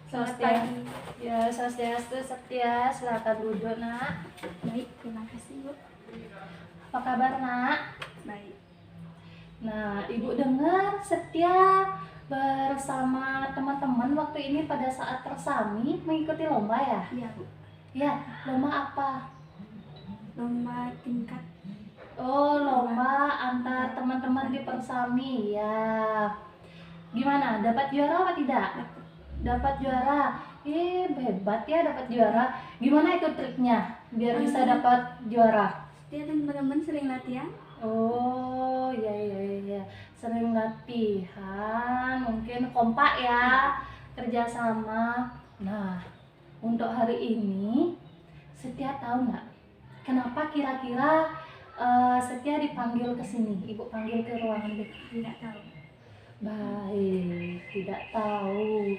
Selamat Swastiastu. pagi. Ya, Swastiastu Setia, silakan duduk nak. Baik, terima kasih Bu. Apa kabar nak? Baik. Nah, ibu dengar Setia bersama teman-teman waktu ini pada saat Persami mengikuti lomba ya? Iya Bu. Ya, lomba apa? Lomba tingkat. Oh, lomba antar teman-teman di Persami ya. Gimana? Dapat juara apa tidak? Dapat juara. Hebat ya dapat juara. Gimana itu triknya biar bisa dapat juara? Dia dan teman-teman sering latihan. Oh, ya. Sering latihan, mungkin kompak ya, kerjasama. Nah, untuk hari ini Setia tahu nggak kenapa kira-kira Setia dipanggil ke sini? Ibu panggil ke ruangan BK. Tidak tahu. Baik, tidak tahu.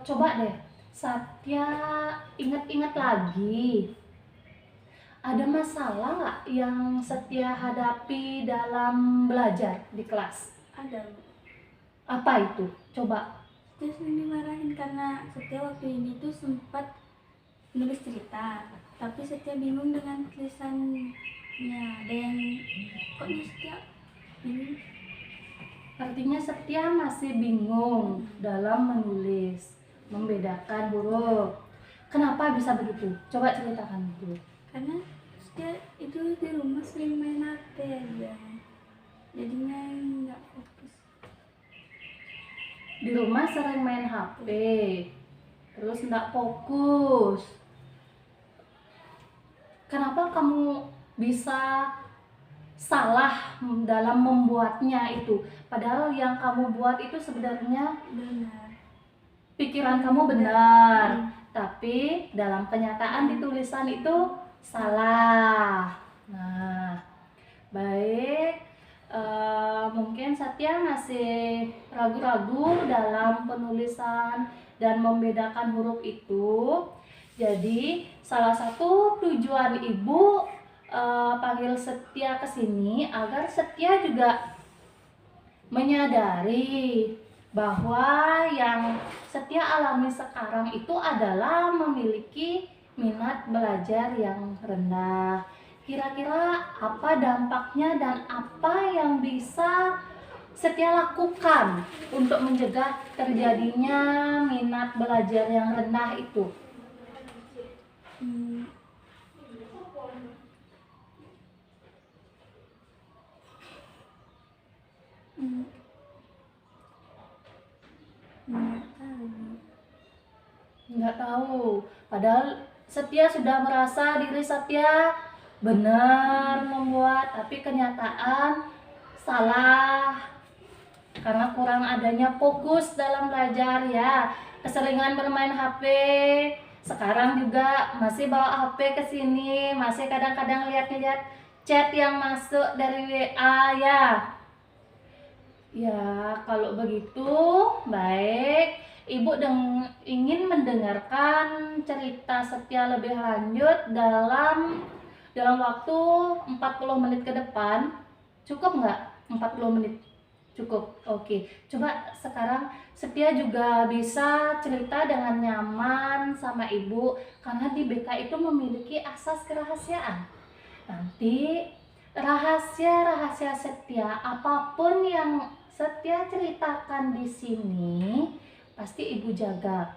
Coba deh, Satya ingat-ingat lagi. Ada masalah nggak yang Setia hadapi dalam belajar di kelas? Ada Bu. Apa itu? Coba. Dia sering dimarahin karena Setia waktu ini tuh sempat nulis cerita, tapi Setia bingung dengan tulisannya. Ada yang pokoknya Setia bingung. Artinya Setia masih bingung dalam menulis, membedakan huruf. Kenapa bisa begitu? Coba ceritakan dulu. Karena Setia itu di rumah sering main HP aja, jadinya nggak fokus. Di rumah sering main HP, terus nggak fokus. Kenapa kamu bisa salah dalam membuatnya itu? Padahal yang kamu buat itu sebenarnya Benar. pikiran kamu benar, tapi dalam kenyataan di tulisan itu salah. Nah, baik. Mungkin Satya masih ragu-ragu dalam penulisan dan membedakan huruf itu. Jadi salah satu tujuan ibu panggil Setia ke sini agar Setia juga menyadari bahwa yang Setia alami sekarang itu adalah memiliki minat belajar yang rendah. Kira-kira apa dampaknya dan apa yang bisa Setia lakukan untuk mencegah terjadinya minat belajar yang rendah itu? Nggak tahu. Padahal Setia sudah merasa diri Setia benar membuat, tapi kenyataan salah karena kurang adanya fokus dalam belajar ya. Keseringan bermain HP. Sekarang juga masih bawa HP ke sini, masih kadang-kadang lihat-lihat chat yang masuk dari WA ya. Ya, kalau begitu baik. Ibu ingin mendengarkan cerita Setia lebih lanjut dalam waktu 40 menit ke depan. Cukup nggak 40 menit? Cukup. Oke. Coba sekarang Setia juga bisa cerita dengan nyaman sama ibu karena di BK itu memiliki asas kerahasiaan. Nanti rahasia-rahasia Setia apapun yang Setia ceritakan di sini pasti ibu jaga.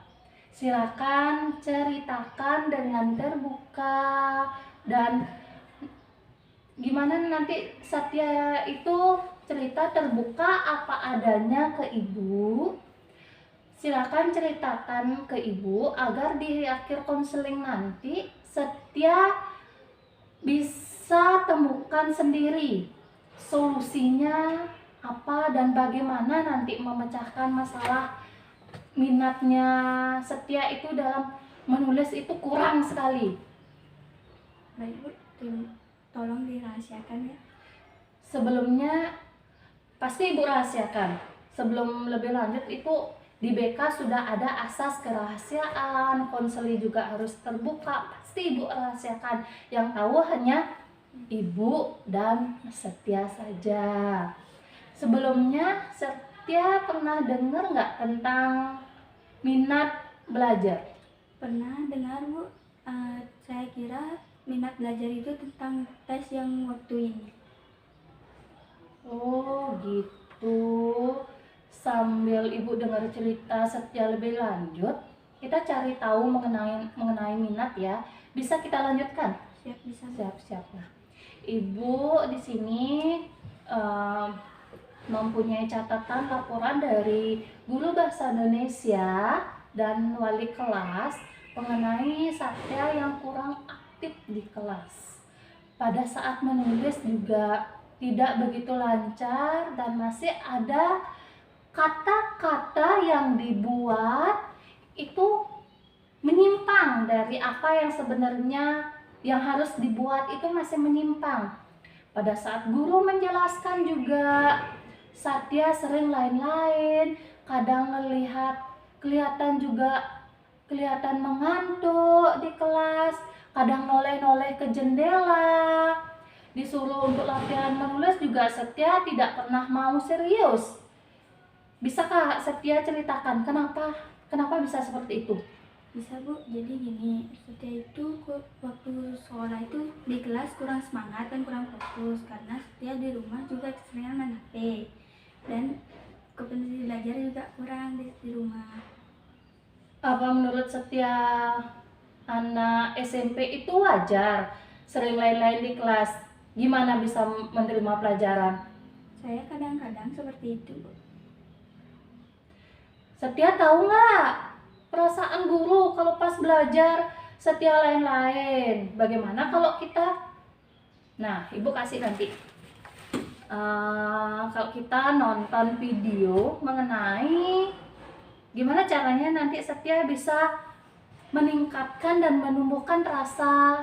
Silakan ceritakan dengan terbuka dan gimana nanti Setia itu cerita terbuka apa adanya ke ibu. Silakan ceritakan ke ibu agar di akhir konseling nanti Setia bisa temukan sendiri solusinya apa dan bagaimana nanti memecahkan masalah minatnya Setia itu dalam menulis itu kurang sekali. Baik Bu, tolong dirahasiakan ya. Sebelumnya pasti ibu rahasiakan. Sebelum lebih lanjut itu di BK sudah ada asas kerahasiaan, konseli juga harus terbuka, pasti ibu rahasiakan. Yang tahu hanya ibu dan Setia saja. Sebelumnya Setia pernah dengar nggak tentang minat belajar? Pernah dengar Bu, saya kira minat belajar itu tentang tes yang waktu ini. Oh gitu. Sambil Ibu dengar cerita Setia lebih lanjut, kita cari tahu mengenai minat ya. Bisa kita lanjutkan? Siap, bisa Bu. Siap-siap. Nah, Ibu di sini eh, mempunyai catatan laporan dari guru bahasa Indonesia dan wali kelas mengenai Satya yang kurang aktif di kelas. Pada saat menulis juga tidak begitu lancar dan masih ada kata-kata yang dibuat itu menyimpang dari apa yang sebenarnya yang harus dibuat, itu masih menyimpang. Pada saat guru menjelaskan juga Satya sering lain-lain, kadang kelihatan mengantuk di kelas, kadang noleh-noleh ke jendela. Disuruh untuk latihan menulis juga Setia tidak pernah mau serius. Bisakah Setia ceritakan kenapa bisa seperti itu? Bisa Bu, jadi gini, Setia itu waktu sekolah itu di kelas kurang semangat dan kurang fokus karena Setia di rumah juga keseringan main HP dan kompetensi belajar juga kurang di rumah. Apa menurut Setia anak SMP itu wajar sering lain-lain di kelas? Gimana bisa menerima pelajaran? Saya kadang-kadang seperti itu Bu. Setia tahu nggak perasaan guru kalau pas belajar Setia lain-lain? Bagaimana kalau kita? Nah, Ibu kasih nanti. Kalau kita nonton video mengenai gimana caranya nanti Setia bisa meningkatkan dan menumbuhkan rasa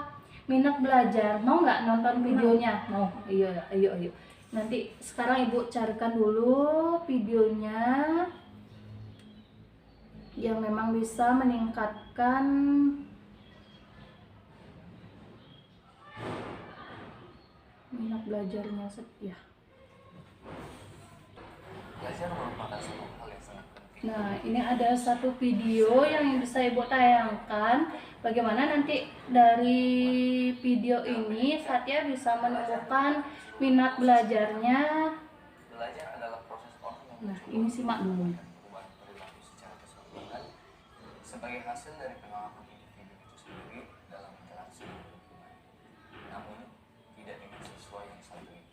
minat belajar. Mau nggak nonton videonya? Mau? Ayo. Nanti sekarang Ibu carikan dulu videonya yang memang bisa meningkatkan minat belajarnya Setia. Belajar merupakan suatu hal yang sangat penting. Nah, ini ada satu video yang bisa Ibu tayangkan. Bagaimana nanti dari video ini Satya bisa menumbuhkan minat belajarnya. Belajar adalah proses orang yang Nah, ini simak dulu. perubahan perilaku secara keseluruhan sebagai hasil dari pengalaman individu itu sendiri dalam interaksi dengan lingkungan. Namun, tidak dengan siswa yang satu ini.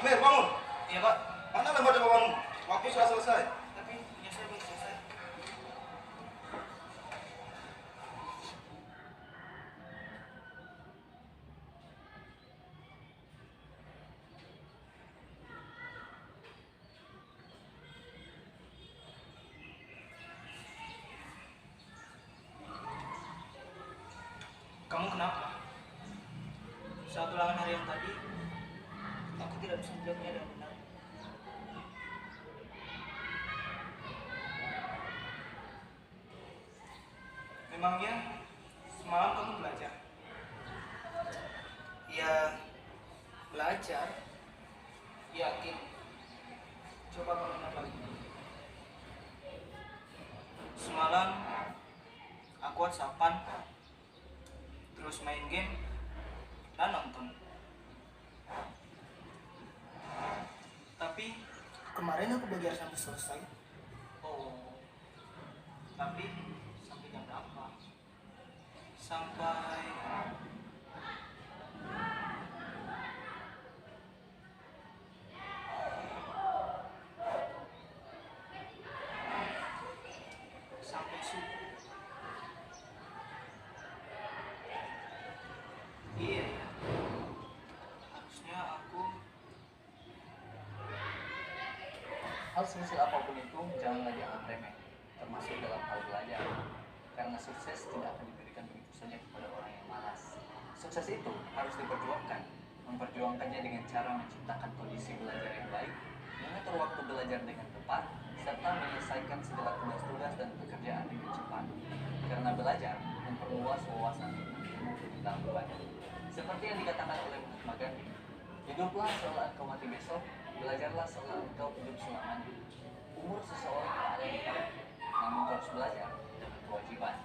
Mer, bangun. Iya Pak, Mana lembar jawabanmu? Waktu sudah selesai. tapi punya saya belum selesai. Kamu kenapa? Saat ulangan hari yang tadi, aku tidak bisa menjawabnya dengan benar. Emangnya semalam kamu belajar? Ya, belajar. Yakin? Coba kamu ingat lagi. Semalam aku WhatsAppan, terus main game dan nonton. Tapi kemarin aku belajar sampai selesai. Oh, tapi sampai jam berapa? Sampai sampai subuh. Iya, ya. Harusnya aku Hal sekecil apapun itu janganlah dianggap remeh, termasuk dalam hal belajar. Karena sukses tidak akan diberikan begitu saja kepada orang yang malas. Sukses itu harus diperjuangkan. Memperjuangkannya dengan cara menciptakan kondisi belajar yang baik, mengatur waktu belajar dengan tepat, serta menyelesaikan segala tugas-tugas dan pekerjaan dengan cepat. Karena belajar memperluas wawasan ilmu tentang beban. Seperti yang dikatakan oleh Mahatma Gandhi, hiduplah seolah engkau mati besok, belajarlah seolah engkau hidup selamanya. Umur seseorang tak ada yang tahu, namun kau harus belajar dengan kewajiban.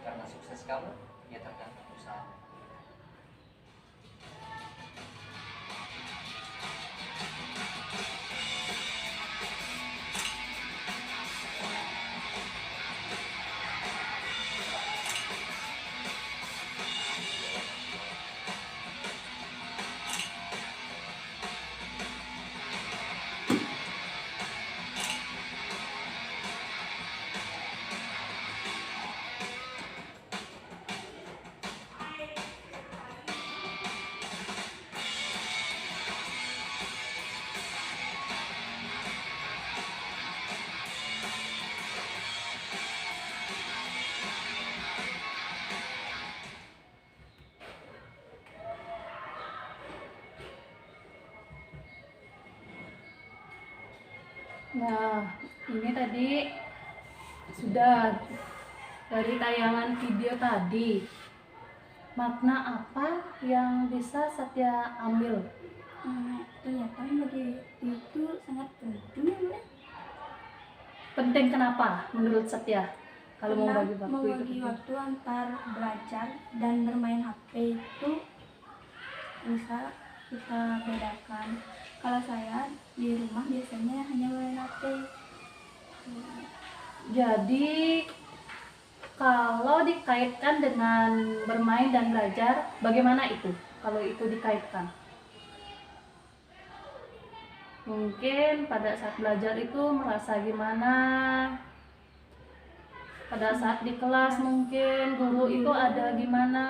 Karena sukses kamu, ya tergantung usaha. Nah, ini tadi sudah dari tayangan video tadi. Makna apa yang bisa Satya ambil? Ternyata bagi itu sangat penting ya, Bunda. Penting kenapa menurut Satya? Kalau mau Karena bagi waktu itu membagi penting. waktu antar belajar dan bermain HP itu bisa kita bedakan. Kalau saya di rumah biasanya hanya main HP. Jadi kalau dikaitkan dengan bermain dan belajar, bagaimana itu? Kalau itu dikaitkan, mungkin pada saat belajar itu merasa gimana? Pada saat di kelas mungkin guru itu ada gimana?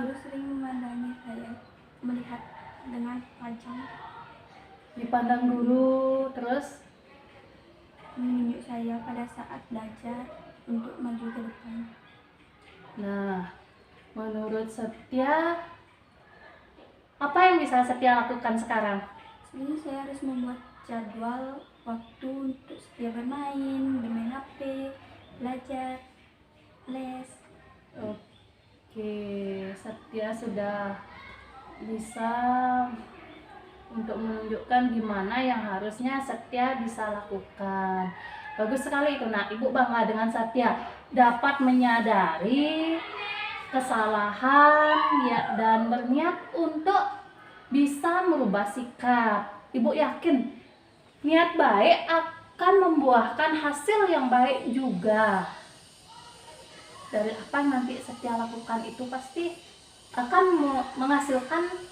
Guru sering memandangi saya, melihat dengan tajam, Dipandang guru, terus menunjuk saya pada saat belajar untuk maju ke depan. nah, menurut Setia, apa yang bisa Setia lakukan sekarang? Sebenarnya saya harus membuat jadwal waktu untuk setiap bermain HP, belajar, les. Oke, Setia sudah bisa untuk menunjukkan gimana yang harusnya Setia bisa lakukan. Bagus sekali itu, Nak. Ibu bangga dengan Setia dapat menyadari kesalahan ya dan berniat untuk bisa merubah sikap. Ibu yakin niat baik akan membuahkan hasil yang baik juga. Dari apa yang nanti Setia lakukan itu pasti akan menghasilkan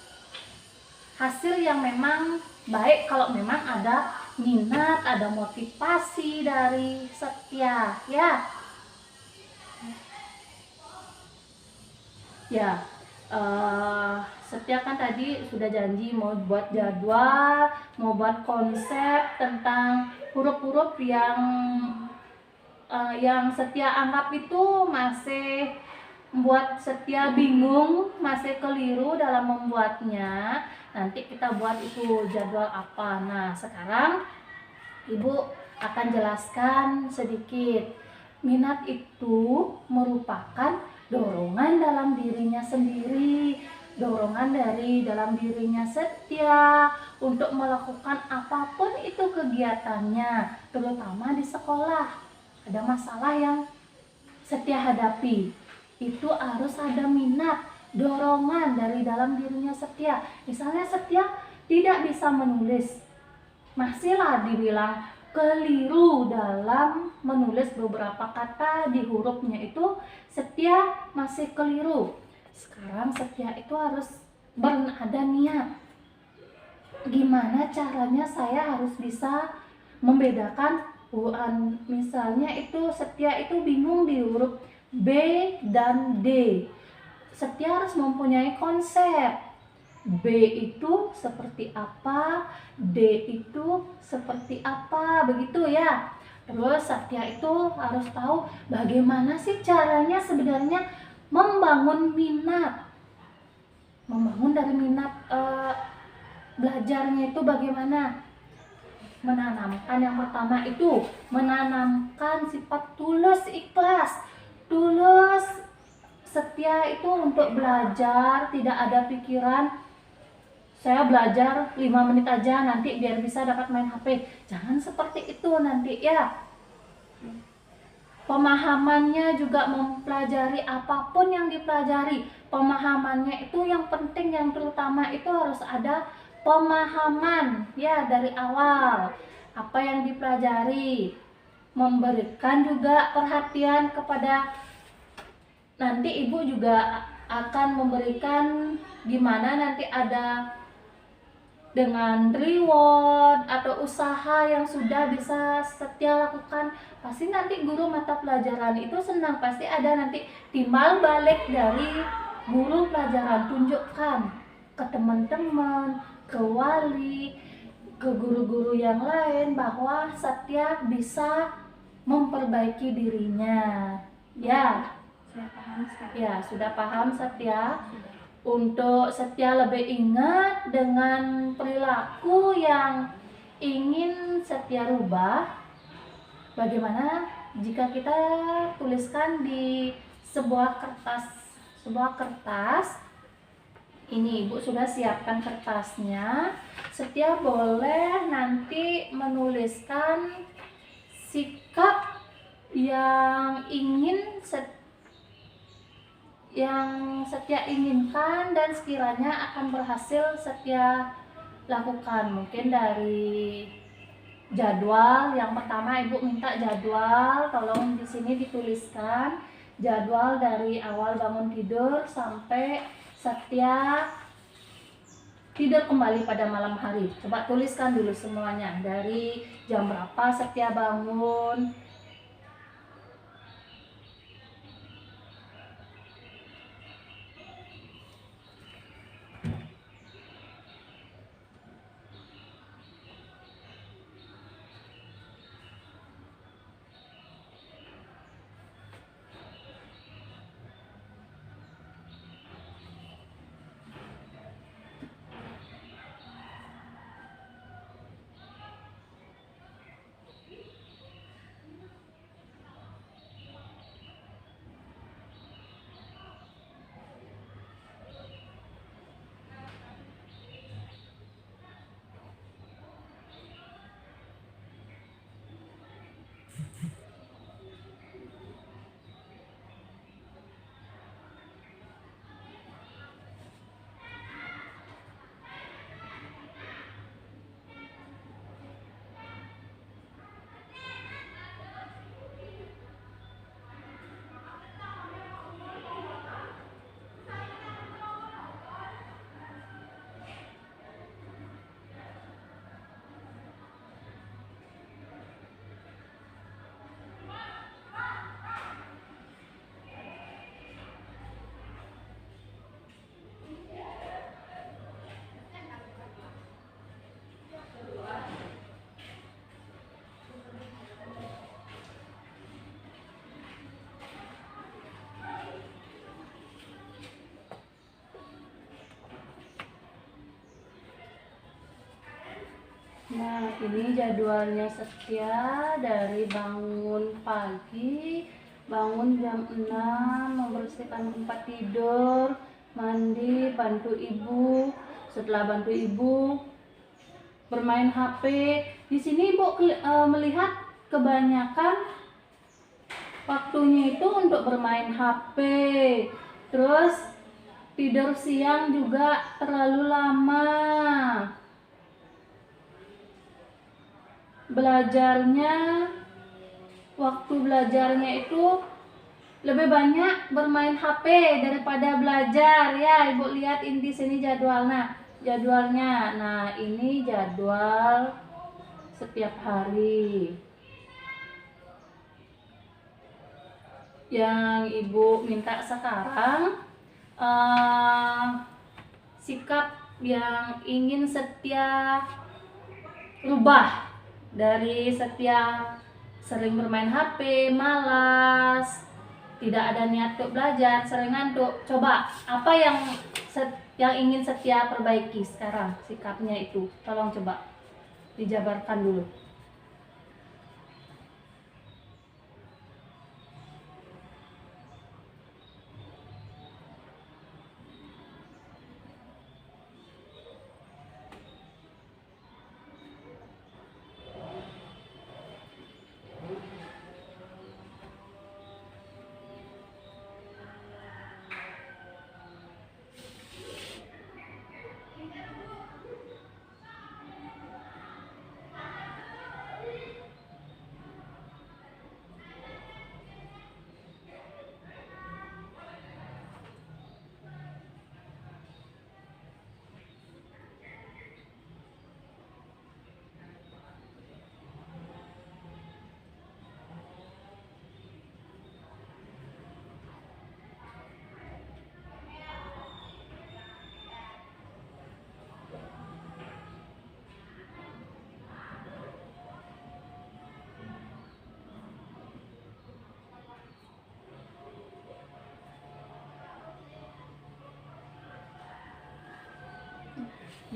hasil yang memang baik kalau memang ada minat, ada motivasi dari Setia, ya. Ya, Setia kan tadi sudah janji mau buat jadwal, mau buat konsep tentang huruf-huruf yang Setia anggap itu masih membuat Setia bingung, masih keliru dalam membuatnya. Nanti kita buat itu jadwal apa. Nah, sekarang Ibu akan jelaskan sedikit. minat itu merupakan dorongan dalam dirinya sendiri, dorongan dari dalam dirinya Setia untuk melakukan apapun itu kegiatannya, terutama di sekolah. Ada masalah yang Setia hadapi, itu harus ada minat, dorongan dari dalam dirinya Setia. Misalnya Setia tidak bisa menulis, masihlah dibilang keliru dalam menulis beberapa kata di hurufnya itu, Setia masih keliru. Sekarang Setia itu harus ada niat. Gimana caranya saya harus bisa membedakan misalnya itu Setia itu bingung di huruf B dan D. Setia harus mempunyai konsep. B itu seperti apa, D itu seperti apa, begitu ya. Terus Setia itu harus tahu bagaimana sih caranya sebenarnya membangun minat. Membangun dari minat belajarnya itu bagaimana? Menanamkan, yang pertama itu menanamkan sifat tulus, ikhlas. Tulus Setia itu untuk belajar, tidak ada pikiran saya belajar 5 menit aja nanti biar bisa dapat main HP. Jangan seperti itu nanti ya. Pemahamannya juga mempelajari apapun yang dipelajari. Pemahamannya itu yang penting, yang terutama itu harus ada pemahaman ya dari awal apa yang dipelajari. Memberikan juga perhatian kepada, nanti ibu juga akan memberikan gimana nanti ada dengan reward atau usaha yang sudah bisa Setia lakukan. Pasti nanti guru mata pelajaran itu senang, pasti ada nanti timbal balik dari guru pelajaran. Tunjukkan ke teman-teman, ke wali, ke guru-guru yang lain bahwa Setia bisa memperbaiki dirinya. Ya, Saya paham sekarang. ya sudah paham Setia. Untuk Setia lebih ingat dengan perilaku yang ingin Setia rubah, bagaimana jika kita tuliskan di sebuah kertas. Ini ibu sudah siapkan kertasnya. Setia boleh nanti menuliskan sikap yang Setia inginkan dan sekiranya akan berhasil Setia lakukan. Mungkin dari jadwal, yang pertama ibu minta jadwal, tolong di sini dituliskan jadwal dari awal bangun tidur sampai Setia tidur kembali pada malam hari. Coba tuliskan dulu semuanya, dari jam berapa Setia bangun, Nah, ini jadwalnya Setia dari bangun pagi, bangun jam 6, membersihkan tempat tidur, mandi, bantu ibu. Setelah bantu ibu, bermain HP. Di sini Ibu melihat kebanyakan waktunya itu untuk bermain HP. Terus tidur siang juga terlalu lama. Waktu belajarnya itu lebih banyak bermain HP daripada belajar. Ya, Ibu lihat ini di sini jadwalnya. Nah, ini jadwal setiap hari. Yang Ibu minta sekarang sikap yang ingin Setia rubah dari Setia sering bermain HP, malas, tidak ada niat untuk belajar, sering ngantuk. Coba apa yang ingin Setia perbaiki sekarang sikapnya itu? Tolong coba dijabarkan dulu.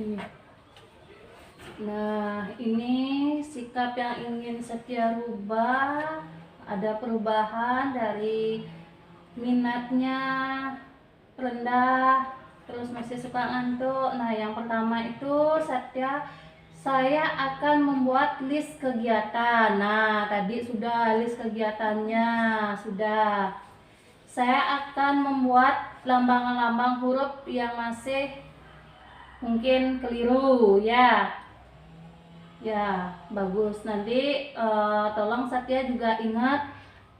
Ini. Nah, ini sikap yang ingin Setia rubah. Ada perubahan dari minatnya rendah, terus masih suka ngantuk. Nah, yang pertama itu saya akan membuat list kegiatan. Nah, tadi sudah list kegiatannya, sudah. Saya akan membuat lambang-lambang huruf yang masih mungkin keliru, ya. Ya, bagus. Nanti tolong Setia juga ingat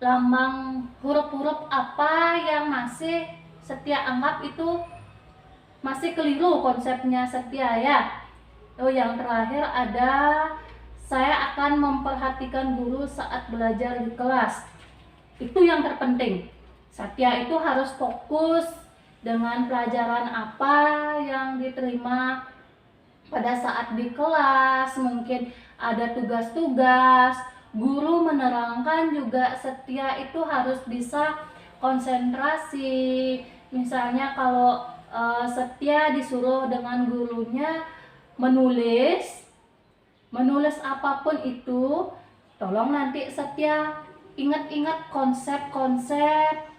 lambang huruf-huruf apa yang masih Setia anggap itu masih keliru konsepnya Setia, ya. Oh, yang terakhir ada saya akan memperhatikan guru saat belajar di kelas. Itu yang terpenting. Setia itu harus fokus dengan pelajaran apa yang diterima pada saat di kelas. Mungkin ada tugas-tugas, guru menerangkan juga Setia itu harus bisa konsentrasi. Misalnya kalau Setia disuruh dengan gurunya menulis apapun itu, tolong nanti Setia ingat-ingat konsep-konsep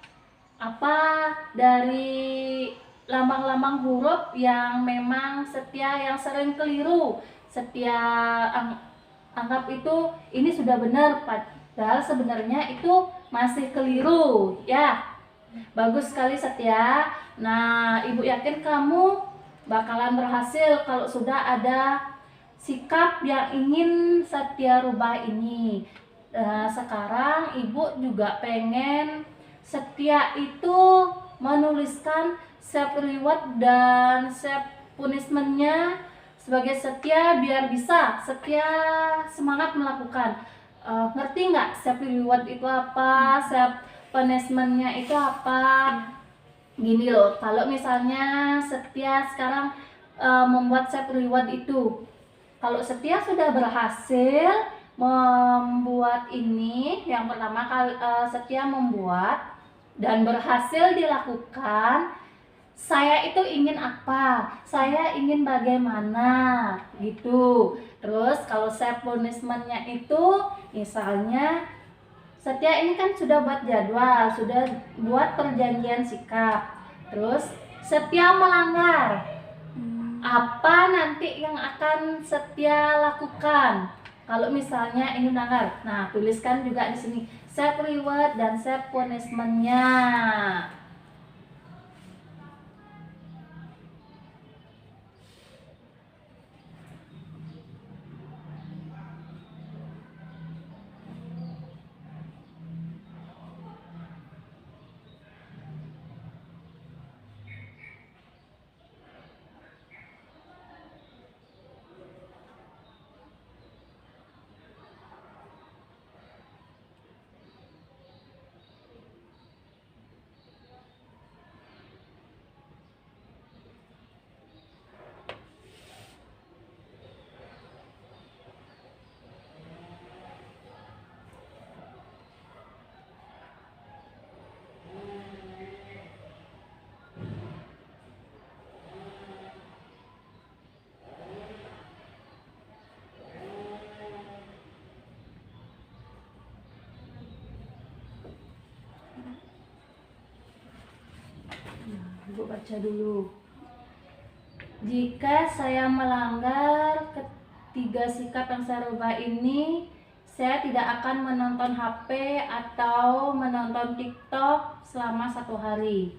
apa dari lambang-lambang huruf yang memang Setia yang sering keliru. Setia anggap itu ini sudah benar, padahal sebenarnya itu masih keliru, ya. Bagus sekali Setia. Nah, Ibu yakin kamu bakalan berhasil kalau sudah ada sikap yang ingin Setia rubah ini. Sekarang Ibu juga pengen Setia itu menuliskan self reward dan self punishmentnya sebagai Setia biar bisa Setia semangat melakukan. Ngerti nggak self reward itu apa, self punishmentnya itu apa? Gini loh, kalau misalnya Setia sekarang membuat self reward itu, kalau Setia sudah berhasil membuat ini, yang pertama kali Setia membuat dan berhasil dilakukan, saya itu ingin apa, saya ingin bagaimana gitu. Terus kalau self punishment-nya itu misalnya Setia ini kan sudah buat jadwal, sudah buat perjanjian sikap. Terus Setia melanggar, apa nanti yang akan Setia lakukan kalau misalnya ini melanggar? Nah, tuliskan juga di sini self reward dan self punishment-nya. Ibu baca dulu. Jika saya melanggar ketiga sikap yang saya rubah ini, saya tidak akan menonton HP atau menonton TikTok selama 1 hari.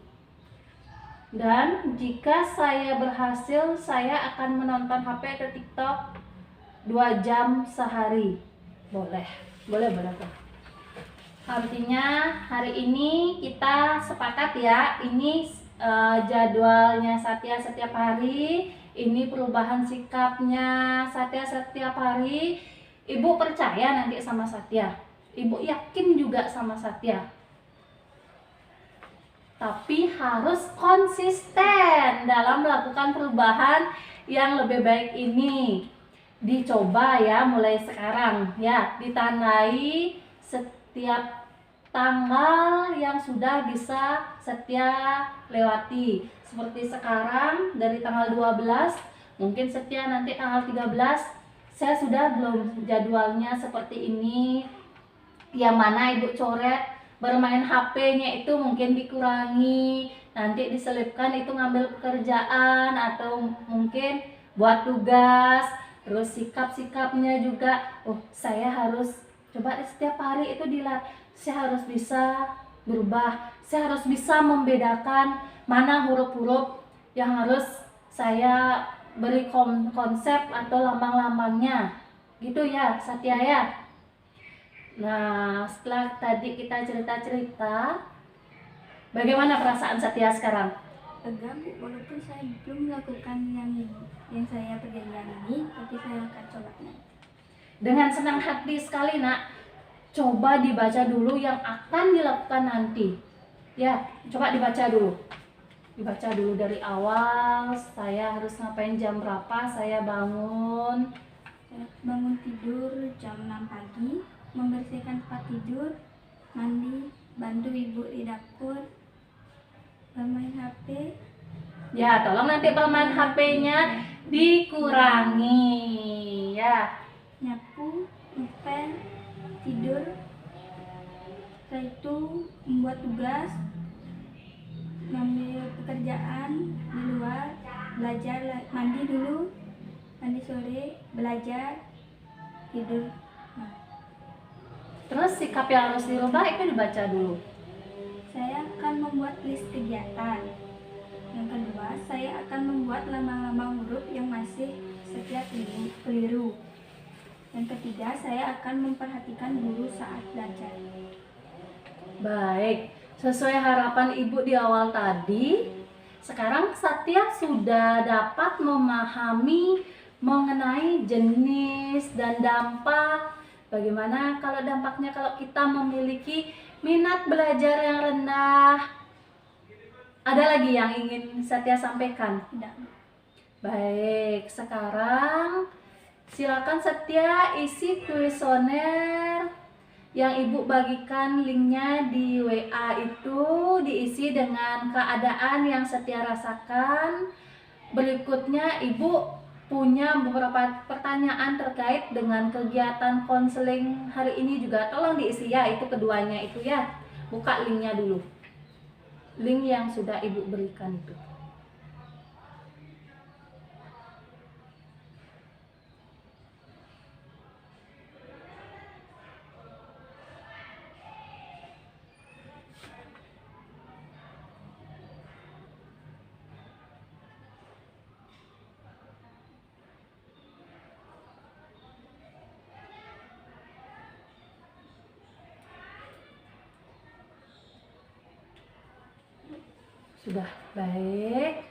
Dan jika saya berhasil, saya akan menonton HP atau TikTok 2 jam sehari. Boleh berapa? Artinya hari ini kita sepakat ya, ini jadwalnya Satya setiap hari, ini perubahan sikapnya Satya setiap hari. Ibu percaya nanti sama Satya, ibu yakin juga sama Satya, tapi harus konsisten dalam melakukan perubahan yang lebih baik ini. Dicoba ya mulai sekarang ya, ditandai setiap tanggal yang sudah bisa Setia lewati. Seperti sekarang dari tanggal 12, mungkin Setia nanti tanggal 13, saya sudah belum jadwalnya seperti ini. Yang mana ibu coret bermain HP-nya itu mungkin dikurangi, nanti diselipkan itu ngambil pekerjaan atau mungkin buat tugas. Terus sikap-sikapnya juga, saya harus coba setiap hari itu dilihat, saya harus bisa berubah, saya harus bisa membedakan mana huruf-huruf yang harus saya beri konsep atau lambang-lambangnya gitu ya Satya ya. Nah, setelah tadi kita cerita-cerita, bagaimana perasaan Satya sekarang? Lega Bu, walaupun saya belum melakukan yang saya perjanjian ini, tapi saya akan coba nanti. Dengan senang hati sekali nak, coba dibaca dulu yang akan dilakukan nanti. Ya, coba dibaca dulu. Dibaca dulu dari awal, saya harus ngapain jam berapa, saya bangun. Saya bangun tidur jam 6 pagi, membersihkan tempat tidur, mandi, bantu ibu di dapur, bermain HP. Ya, tolong nanti bermain HP-nya dikurangi ya. Nyapu, ngepel, tidur, setelah itu membuat tugas, ngambil pekerjaan di luar, belajar, mandi dulu, mandi sore, belajar, tidur. Nah, Terus sikap yang harus dirubah itu dibaca dulu. saya akan membuat list kegiatan. Yang kedua, saya akan membuat lambang-lambang huruf yang masih setiap keliru. Yang ketiga, saya akan memperhatikan guru saat belajar. Baik, sesuai harapan ibu di awal tadi, sekarang Satya sudah dapat memahami mengenai jenis dan dampak. Bagaimana kalau dampaknya kalau kita memiliki minat belajar yang rendah? Ada lagi yang ingin Satya sampaikan? Tidak. Baik, sekarang silakan Satya isi kuesioner yang ibu bagikan linknya di WA itu diisi dengan keadaan yang Setia rasakan. Berikutnya ibu punya beberapa pertanyaan terkait dengan kegiatan konseling hari ini juga. Tolong diisi ya, itu keduanya itu ya. Buka linknya dulu. Link yang sudah ibu berikan itu. Sudah baik.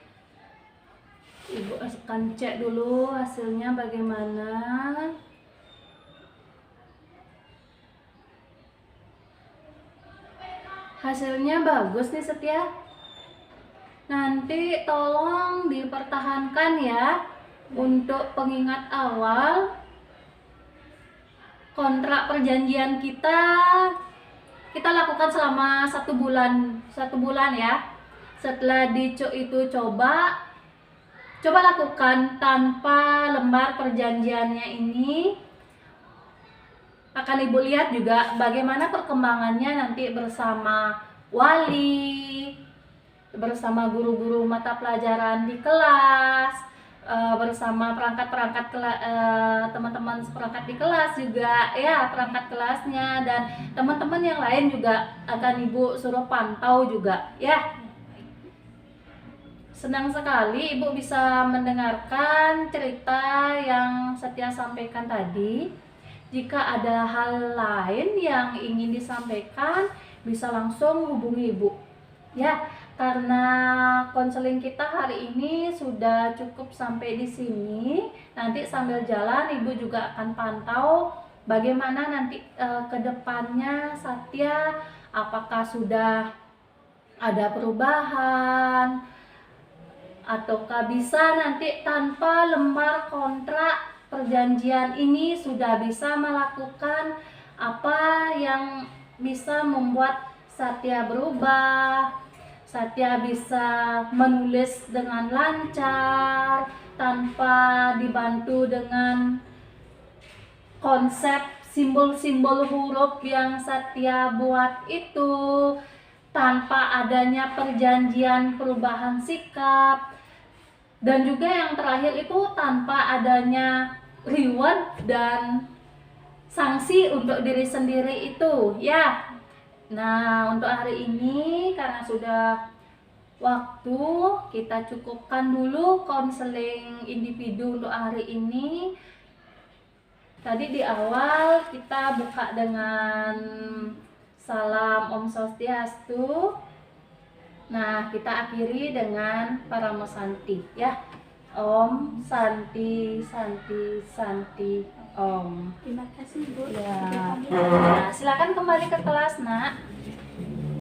Ibu akan cek dulu hasilnya bagaimana. Hasilnya bagus nih Setia. Nanti tolong dipertahankan ya untuk pengingat awal kontrak perjanjian kita lakukan selama 1 bulan ya. Setelah itu coba lakukan tanpa lembar perjanjiannya ini. Akan ibu lihat juga bagaimana perkembangannya nanti bersama wali, bersama guru-guru mata pelajaran di kelas, bersama teman-teman seperangkat di kelas juga ya, perangkat kelasnya, dan teman-teman yang lain juga akan ibu suruh pantau juga ya. Senang sekali ibu bisa mendengarkan cerita yang Setia sampaikan tadi. Jika ada hal lain yang ingin disampaikan, bisa langsung hubungi ibu ya. Karena konseling kita hari ini sudah cukup sampai di sini. Nanti sambil jalan ibu juga akan pantau bagaimana nanti ke depannya Setia, apakah sudah ada perubahan ataukah bisa nanti tanpa lembar kontrak perjanjian ini sudah bisa melakukan apa yang bisa membuat Setia berubah. Setia bisa menulis dengan lancar tanpa dibantu dengan konsep simbol-simbol huruf yang Setia buat itu, tanpa adanya perjanjian perubahan sikap, dan juga yang terakhir itu tanpa adanya reward dan sanksi untuk diri sendiri itu ya. Nah, untuk hari ini karena sudah waktu, kita cukupkan dulu konseling individu untuk hari ini. Tadi di awal kita buka dengan salam Om Swastiastu. Nah, kita akhiri dengan Paramo Santi ya. Om Santi Santi Santi Om. Terima kasih Bu. Ya. Sudah kami- Nah, silakan kembali ke kelas, Nak.